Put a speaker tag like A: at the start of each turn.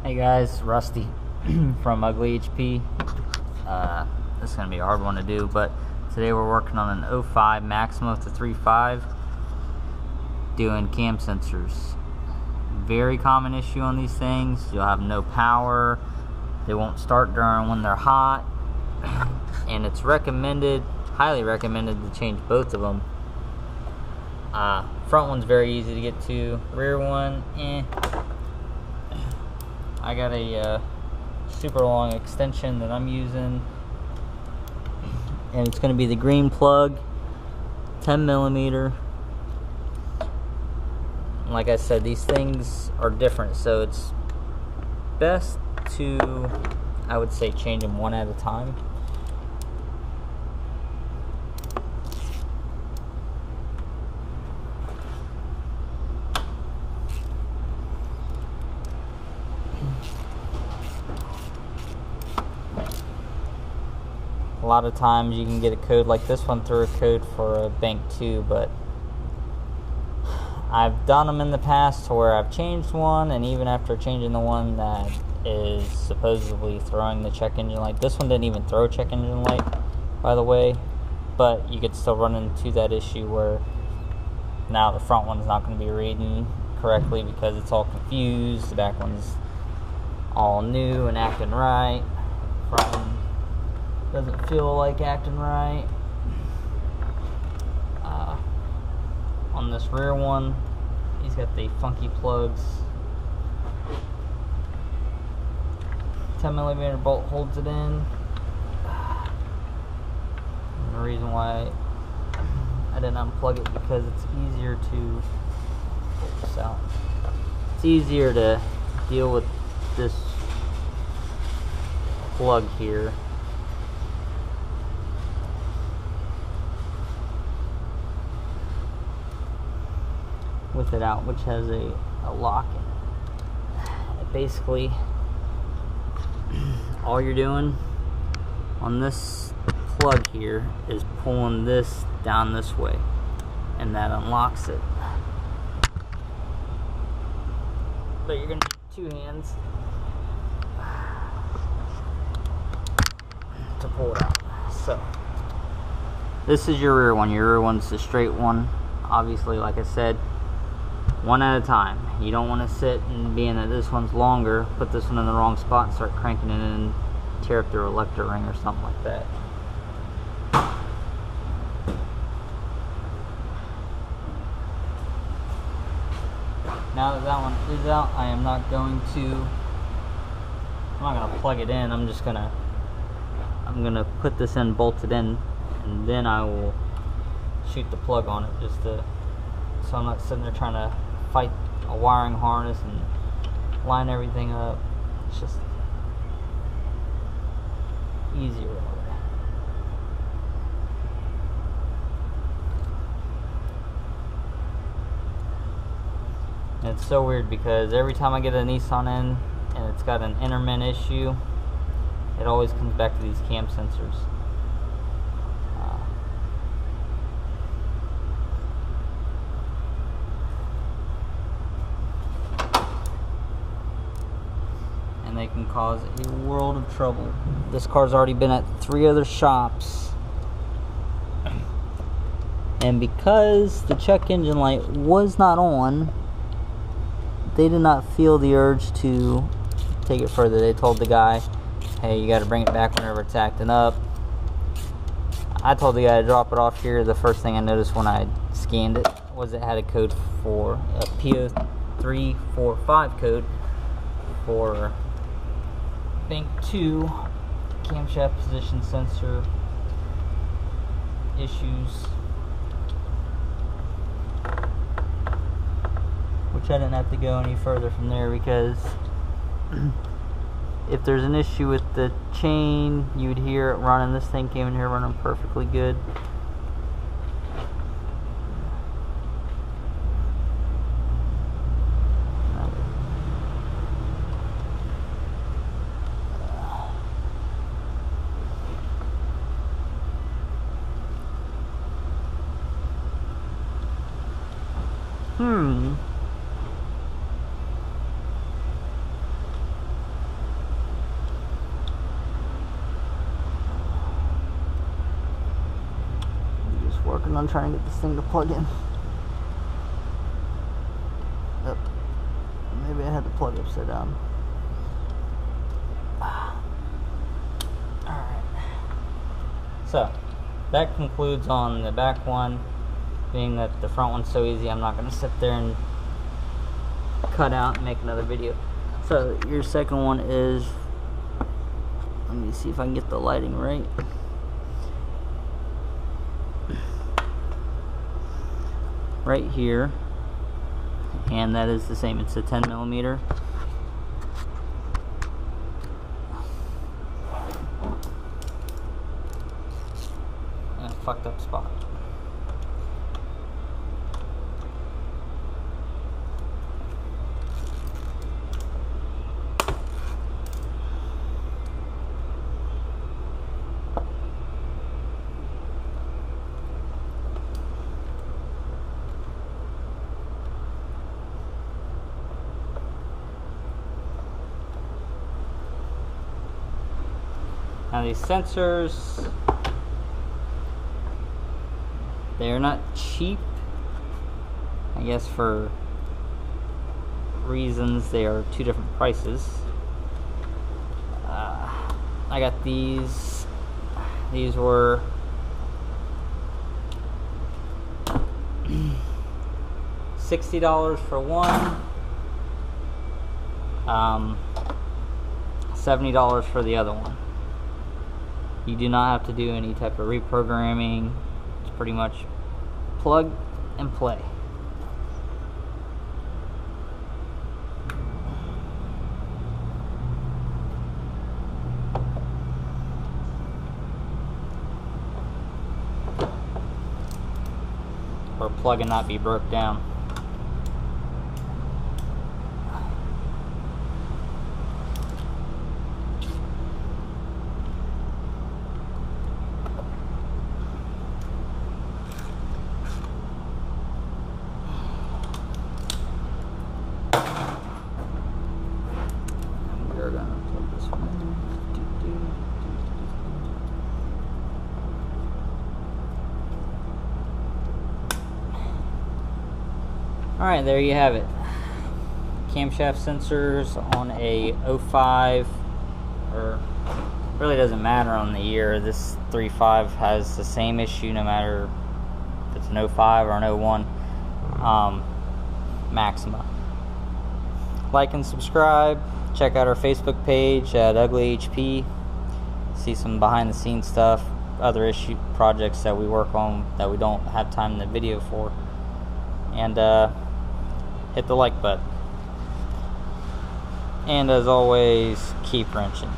A: Hey guys, Rusty from Ugly HP. This is going to be a hard one to do, but today we're working on an 05 Maxima with a 3.5 doing cam sensors. Very common issue on these things. You'll have no power, they won't start during when they're hot, and it's recommended, highly recommended, to change both of them. Front one's very easy to get to, rear one, I got a super long extension that I'm using, and it's going to be the green plug, 10mm. Like I said, these things are different, so it's best to, I would say, change them one at a time. A lot of times you can get a code like this one through a code for a bank 2, but I've done them in the past to where I've changed one, and even after changing the one that is supposedly throwing the check engine light, this one didn't even throw check engine light, by the way, but you could still run into that issue where now the front one's not going to be reading correctly because it's all confused. The back one's all new and acting right. Front one doesn't feel like acting right. On this rear one, he's got the funky plugs. 10mm bolt holds it in. And the reason why I didn't unplug it, because it's easier to pull this out. It's easier to deal with this plug here. With it out, which has a lock in it. Basically, all you're doing on this plug here is pulling this down this way, and that unlocks it. But you're gonna need 2 hands to pull it out. So this is your rear one. Your rear one's the straight one. Obviously, like I said, one at a time. You don't want to sit and, being that this one's longer, put this one in the wrong spot and start cranking it in and tear up the electric ring or something like that. Now that that one is out, I'm not going to plug it in. I'm gonna put this in, bolted in, and then I will shoot the plug on it, just to, so I'm not sitting there trying to fight a wiring harness and line everything up. It's just easier that way. And it's so weird because every time I get a Nissan in and it's got an intermittent issue, it always comes back to these cam sensors. And they can cause a world of trouble. This car's already been at 3 other shops, and because the check engine light was not on, they did not feel the urge to take it further. They told the guy, hey, you got to bring it back whenever it's acting up. I told the guy to drop it off here. The first thing I noticed when I scanned it was it had a code for a P0345 code for bank 2 camshaft position sensor issues, which I didn't have to go any further from there, because if there's an issue with the chain, you would hear it running. This thing came in here running perfectly good. working on trying to get this thing to plug in. Yep. Maybe I had the plug upside down. Alright. So, that concludes on the back one. Being that the front one's so easy, I'm not going to sit there and cut out and make another video. So, your second one is... Let me see if I can get the lighting right. Right here, and that is the same. It's a 10 millimeter. And a fucked up spot. Now these sensors, they're not cheap. I guess for reasons they are two different prices. I got these. These were $60 for one, $70 for the other one. You do not have to do any type of reprogramming. It's pretty much plug and play. Or plug and not be broke down. Alright, there you have it. Camshaft sensors on a 05, or really doesn't matter on the year. This 3.5 has the same issue no matter if it's an 05 or an 01 Maxima. Like and subscribe. Check out our Facebook page at Ugly HP. See some behind the scenes stuff, other issue projects that we work on that we don't have time in the video for. And hit the like button. And as always, keep wrenching.